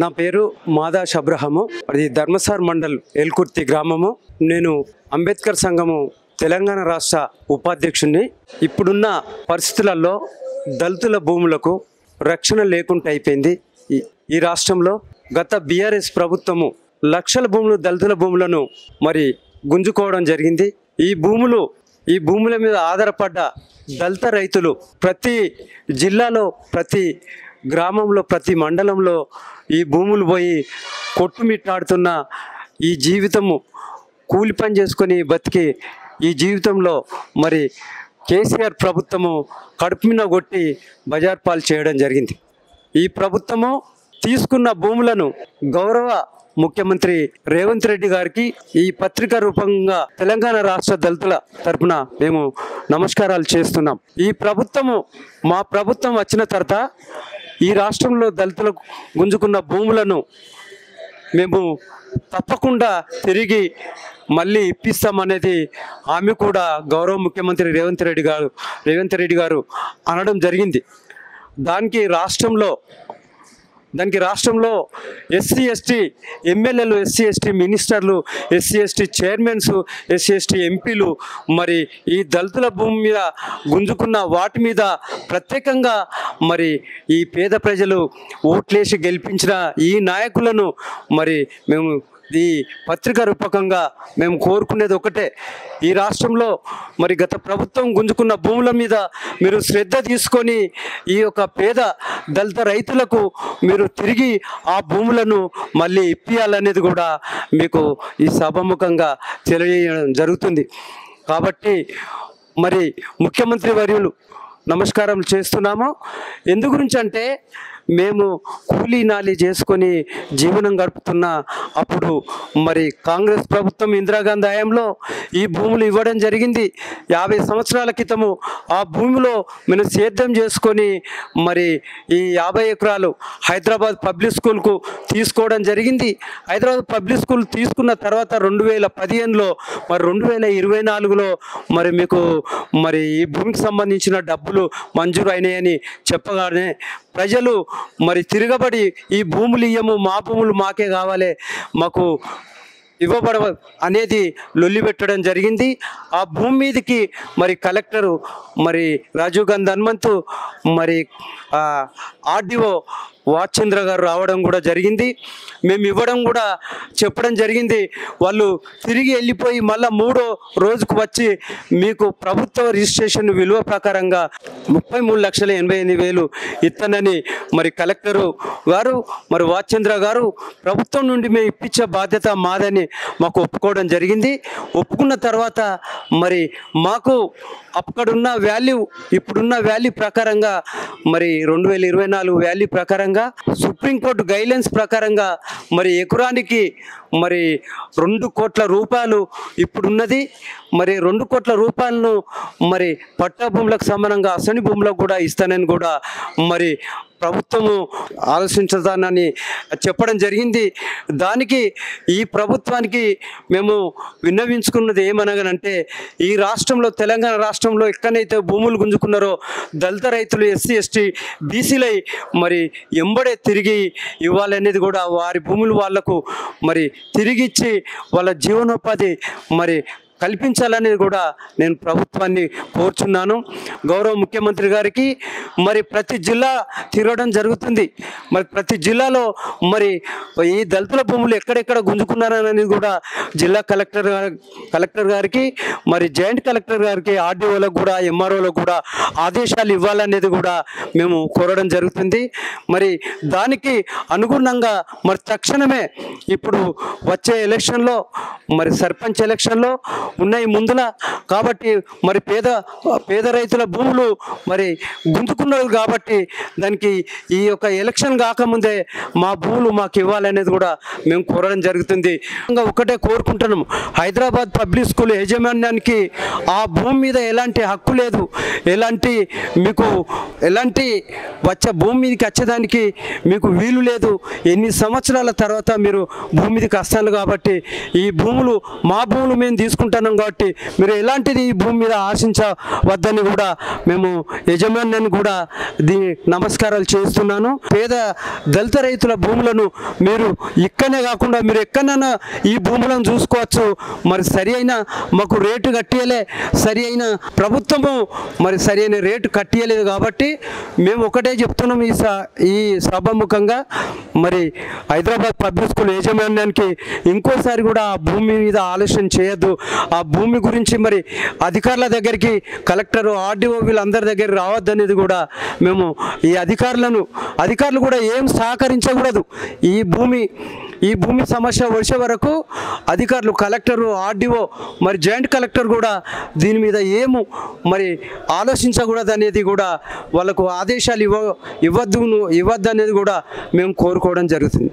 నా పేరు మాదాష్ అబ్రహము. అది ధర్మసార్ మండల్ ఎల్కుర్తి గ్రామము. నేను అంబేద్కర్ సంఘము తెలంగాణ రాష్ట్ర ఉపాధ్యక్షుడిని. ఇప్పుడున్న పరిస్థితులలో దళితుల భూములకు రక్షణ లేకుండా అయిపోయింది ఈ రాష్ట్రంలో. గత బీఆర్ఎస్ ప్రభుత్వము లక్షల భూములు దళితుల భూములను మరి గుంజుకోవడం జరిగింది. ఈ భూముల మీద ఆధారపడ్డ దళిత రైతులు ప్రతి జిల్లాలో, ప్రతి గ్రామంలో, ప్రతి మండలంలో ఈ భూములు పోయి కొట్టుమిట్టాడుతున్న ఈ జీవితము, కూలి పని చేసుకొని బతికి ఈ జీవితంలో మరి కేసీఆర్ ప్రభుత్వము కడుపు మీద కొట్టి బజార్ పాలు చేయడం జరిగింది. ఈ ప్రభుత్వము తీసుకున్న భూములను గౌరవ ముఖ్యమంత్రి రేవంత్ రెడ్డి గారికి ఈ పత్రికా రూపంగా తెలంగాణ రాష్ట్ర దళితుల తరపున మేము నమస్కారాలు చేస్తున్నాం. ఈ ప్రభుత్వము, మా ప్రభుత్వం వచ్చిన తర్వాత ఈ రాష్ట్రంలో దళితులకు గుంజుకున్న భూములను మేము తప్పకుండా తిరిగి మళ్ళీ ఇప్పిస్తామనేది ఆమె కూడా గౌరవ ముఖ్యమంత్రి రేవంత్ రెడ్డి గారు అనడం జరిగింది. దానికి రాష్ట్రంలో ఎస్సీ ఎస్టీ ఎమ్మెల్యేలు, ఎస్సీ ఎస్టీ మినిస్టర్లు, SC ST chairmans, SC ST ఎంపీలు మరి ఈ దళితుల భూమి మీద గుంజుకున్న వాటి మీద ప్రత్యేకంగా మరి ఈ పేద ప్రజలు ఓట్లేసి గెలిపించిన ఈ నాయకులను మరి మేము ఈ పత్రికా రూపకంగా మేము కోరుకునేది ఒకటే. ఈ రాష్ట్రంలో మరి గత ప్రభుత్వం గుంజుకున్న భూముల మీద మీరు శ్రద్ధ తీసుకొని ఈ యొక్క పేద దళిత రైతులకు మీరు తిరిగి ఆ భూములను మళ్ళీ ఇప్పియాలనేది కూడా మీకు ఈ సభాముఖంగా తెలియజేయడం జరుగుతుంది. కాబట్టి మరి ముఖ్యమంత్రి వర్యులు నమస్కారం చేస్తున్నాము. ఎందు గురించి అంటే మేము కూలీ నాలి చేసుకొని జీవనం గడుపుతున్న అప్పుడు మరి కాంగ్రెస్ ప్రభుత్వం ఇందిరాగాంధీ హయాంలో ఈ భూములు ఇవ్వడం జరిగింది. 50 సంవత్సరాల క్రితము ఆ భూమిలో మేము సేద్యం చేసుకొని మరి ఈ 50 ఎకరాలు హైదరాబాద్ పబ్లిక్ స్కూల్కు తీసుకోవడం జరిగింది. హైదరాబాద్ పబ్లిక్ స్కూల్ తీసుకున్న తర్వాత 2015లో మరి 2024లో మరి మీకు మరి ఈ భూమికి సంబంధించిన డబ్బులు మంజూరు అయినాయని చెప్పగానే ప్రజలు మరి తిరగబడి ఈ భూములు ఇయ్యము, మా భూములు మాకే కావాలి, మాకు ఇవ్వబడవ అనేది లొల్లి పెట్టడం జరిగింది. ఆ భూమి మీదకి మరి కలెక్టరు మరి రాజీవ్ గాంధీ హనుమంతు మరి ఆర్డీఓ వాచంద్ర గారు రావడం కూడా జరిగింది. మేము ఇవ్వడం కూడా చెప్పడం జరిగింది. వాళ్ళు తిరిగి వెళ్ళిపోయి మళ్ళీ 3వ రోజుకు వచ్చి మీకు ప్రభుత్వ రిజిస్ట్రేషన్ విలువ ప్రకారంగా 33,88,000 ఇస్తానని మరి కలెక్టరు గారు మరి వాచంద్ర గారు ప్రభుత్వం నుండి మేము ఇప్పించే బాధ్యత మాదని మాకు ఒప్పుకోవడం జరిగింది. ఒప్పుకున్న తర్వాత మరి మాకు అక్కడున్న వాల్యూ, ఇప్పుడున్న వాల్యూ ప్రకారంగా మరి 2024 వాల్యూ ప్రకారంగా సుప్రీంకోర్టు గైడ్లైన్స్ ప్రకారంగా మరి ఎకరానికి మరి 2 కోట్ల రూపాయలు ఇప్పుడున్నది. మరి 2 కోట్ల రూపాయలను మరి పట్టా భూములకు సమానంగా అసలు భూములకు కూడా ఇస్తానని కూడా మరి ప్రభుత్వము ఆలోచించదానని చెప్పడం జరిగింది. దానికి ఈ ప్రభుత్వానికి మేము విన్నవించుకున్నది ఏమనగానంటే ఈ రాష్ట్రంలో, తెలంగాణ రాష్ట్రంలో ఎక్కడైతే భూములు గుంజుకున్నారో దళిత రైతులు, ఎస్సీ ఎస్టీ బీసీలై మరి ఎంబడే తిరిగి ఇవ్వాలనేది కూడా, వారి భూములు వాళ్లకు మరి తిరిగిచ్చి వాళ్ళ జీవనోపాధి మరి కల్పించాలనేది కూడా నేను ప్రభుత్వాన్ని కోరుచున్నాను. గౌరవ ముఖ్యమంత్రి గారికి మరి ప్రతి జిల్లా తిరగడం జరుగుతుంది. మరి ప్రతి జిల్లాలో మరి ఈ దళితుల భూములు ఎక్కడెక్కడ గుంజుకున్నారనేది కూడా జిల్లా కలెక్టర్ గారికి మరి జాయింట్ కలెక్టర్ గారికి, ఆర్డీఓలకు కూడా, ఎంఆర్ఓలకు కూడా ఆదేశాలు ఇవ్వాలనేది కూడా మేము కోరడం జరుగుతుంది. మరి దానికి అనుగుణంగా మరి తక్షణమే ఇప్పుడు వచ్చే ఎలక్షన్లో మరి సర్పంచ్ ఎలక్షన్లో ఉన్నాయి ముందుల, కాబట్టి మరి పేద రైతుల భూములు మరి గుంజుకున్నారు కాబట్టి దానికి ఈ యొక్క ఎలక్షన్ కాకముందే మా భూములు మాకు ఇవ్వాలనేది కూడా మేము కోరడం జరుగుతుంది. ఇంకా ఒకటే కోరుకుంటున్నాము, హైదరాబాద్ పబ్లిక్ స్కూల్ యాజమాన్యానికి ఆ భూమి మీద ఎలాంటి హక్కు లేదు, మీకు ఎలాంటి భూమి మీదకి వచ్చేదానికి మీకు వీలు లేదు. ఎన్ని సంవత్సరాల తర్వాత మీరు భూమి మీదకి వస్తారు కాబట్టి ఈ భూములు మా భూములు మేము తీసుకుంటాం ఉంటున్నాం కాబట్టి మీరు ఎలాంటిది ఈ భూమి మీద ఆశించవద్దని కూడా మేము యజమాన్యాన్ని కూడా దీని నమస్కారాలు చేస్తున్నాను. పేద దళిత రైతుల భూములను మీరు ఇక్కడనే కాకుండా మీరు ఎక్కడైనా ఈ భూములను చూసుకోవచ్చు. మరి సరి అయిన మాకు రేటు కట్టియలే, సరి అయిన ప్రభుత్వము మరి సరి అయిన రేటు కట్టియలేదు కాబట్టి మేము ఒకటే చెప్తున్నాం ఈ సభాముఖంగా మరి హైదరాబాద్ పబ్లిక్ స్కూల్ యాజమాన్యానికి ఇంకోసారి కూడా ఆ భూమి మీద ఆలోచన చేయొద్దు. ఆ భూమి గురించి మరి అధికారుల దగ్గరికి కలెక్టర్ ఆర్డీఓ వీళ్ళందరి దగ్గర రావద్దనేది కూడా మేము ఈ అధికారులు కూడా ఏం సహకరించకూడదు. ఈ భూమి సమస్య వచ్చే వరకు అధికారులు కలెక్టరు ఆర్డీఓ మరి జాయింట్ కలెక్టర్ కూడా దీని మీద మరి ఆలోచించకూడదు అనేది కూడా వాళ్ళకు ఆదేశాలు ఇవ్వద్దు అనేది కూడా మేము కోరుకోవడం జరుగుతుంది.